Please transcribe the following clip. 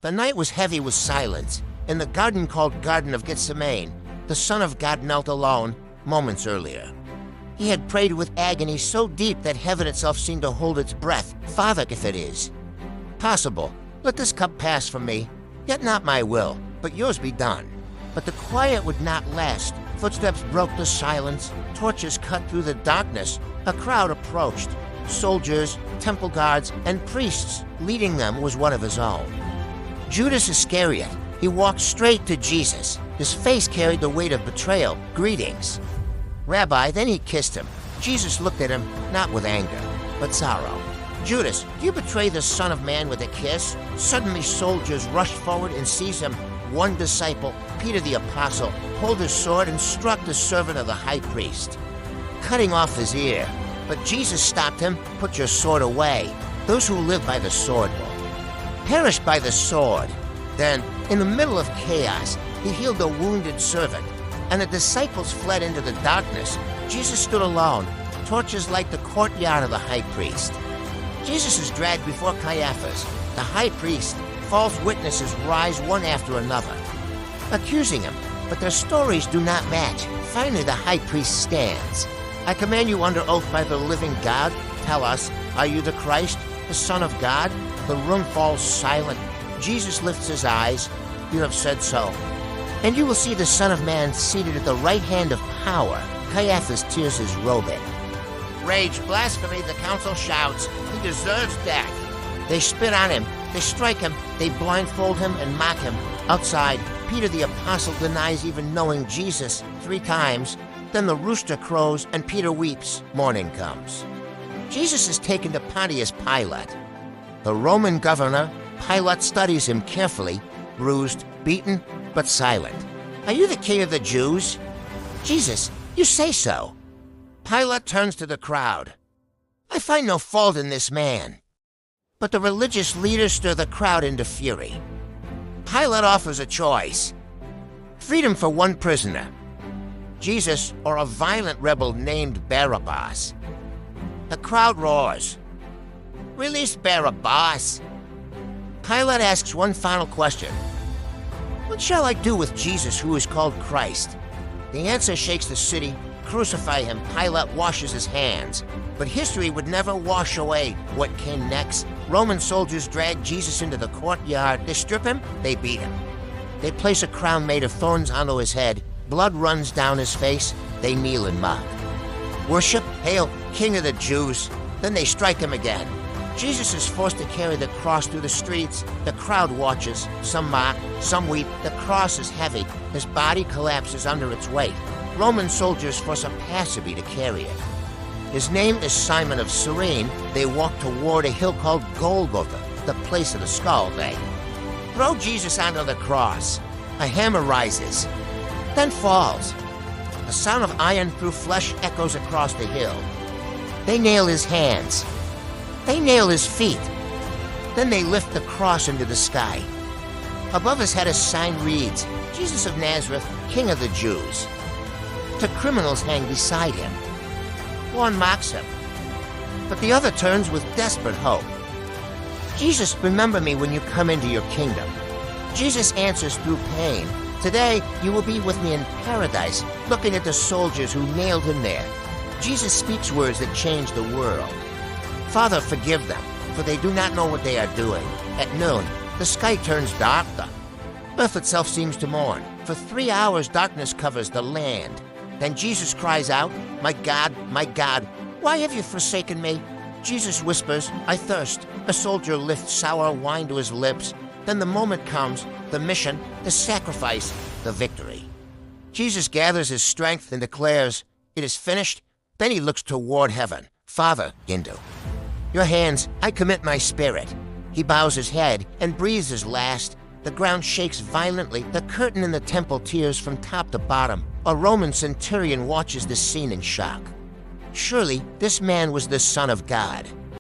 The night was heavy with silence. In the garden called Garden of Gethsemane, the Son of God knelt alone moments earlier. He had prayed with agony so deep that heaven itself seemed to hold its breath. Father, if it is possible, let this cup pass from me, yet not my will, but yours be done. But the quiet would not last. Footsteps broke the silence. Torches cut through the darkness. A crowd approached. Soldiers, temple guards, and priests. Leading them was one of his own. Judas Iscariot. He walked straight to Jesus. His face carried the weight of betrayal. Greetings, Rabbi. Then he kissed him. Jesus looked at him, not with anger, but sorrow. Judas, do you betray the Son of Man with a kiss? Suddenly soldiers rushed forward and seized him. One disciple, Peter the Apostle, pulled his sword and struck the servant of the high priest, cutting off his ear. But Jesus stopped him. Put your sword away. Those who live by the sword will perish by the sword. Then, in the middle of chaos, he healed a wounded servant, and the disciples fled into the darkness. Jesus stood alone. Torches light the courtyard of the high priest. Jesus is dragged before Caiaphas, the high priest. False witnesses rise one after another, accusing him, but their stories do not match. Finally, the high priest stands. I command you under oath by the living God, tell us, are you the Christ, the Son of God? The room falls silent. Jesus lifts his eyes. You have said so. And you will see the Son of Man seated at the right hand of power. Caiaphas tears his robe. Rage, blasphemy, the council shouts. He deserves death. They spit on him. They strike him. They blindfold him and mock him. Outside, Peter the Apostle denies even knowing Jesus 3 times. Then the rooster crows and Peter weeps. Morning comes. Jesus is taken to Pontius Pilate. The Roman governor, Pilate, studies him carefully, bruised, beaten, but silent. Are you the king of the Jews? Jesus, you say so. Pilate turns to the crowd. I find no fault in this man. But the religious leaders stir the crowd into fury. Pilate offers a choice: freedom for one prisoner, Jesus, or a violent rebel named Barabbas. The crowd roars. Release Barabbas. Pilate asks one final question. What shall I do with Jesus who is called Christ? The answer shakes the city. Crucify him. Pilate washes his hands. But history would never wash away what came next. Roman soldiers drag Jesus into the courtyard. They strip him. They beat him. They place a crown made of thorns onto his head. Blood runs down his face. They kneel and mock. Worship, hail, King of the Jews. Then they strike him again. Jesus is forced to carry the cross through the streets. The crowd watches. Some mock, some weep. The cross is heavy. His body collapses under its weight. Roman soldiers force a passerby to carry it. His name is Simon of Cyrene. They walk toward a hill called Golgotha, the place of the skull. They throw Jesus onto the cross. A hammer rises, then falls. A sound of iron through flesh echoes across the hill. They nail his hands. They nail his feet. Then they lift the cross into the sky. Above his head a sign reads, Jesus of Nazareth, King of the Jews. 2 criminals hang beside him. One mocks him, but the other turns with desperate hope. Jesus, remember me when you come into your kingdom. Jesus answers through pain. Today you will be with me in paradise, looking at the soldiers who nailed him there. Jesus speaks words that change the world. Father, forgive them, for they do not know what they are doing. At noon, the sky turns dark. The earth itself seems to mourn. For 3 hours darkness covers the land. Then Jesus cries out, my God, why have you forsaken me? Jesus whispers, I thirst. A soldier lifts sour wine to his lips. Then the moment comes, the mission, the sacrifice, the victory. Jesus gathers his strength and declares, it is finished. Then he looks toward heaven. Father, Gindu, your hands, I commit my spirit. He bows his head and breathes his last. The ground shakes violently. The curtain in the temple tears from top to bottom. A Roman centurion watches this scene in shock. Surely, this man was the Son of God.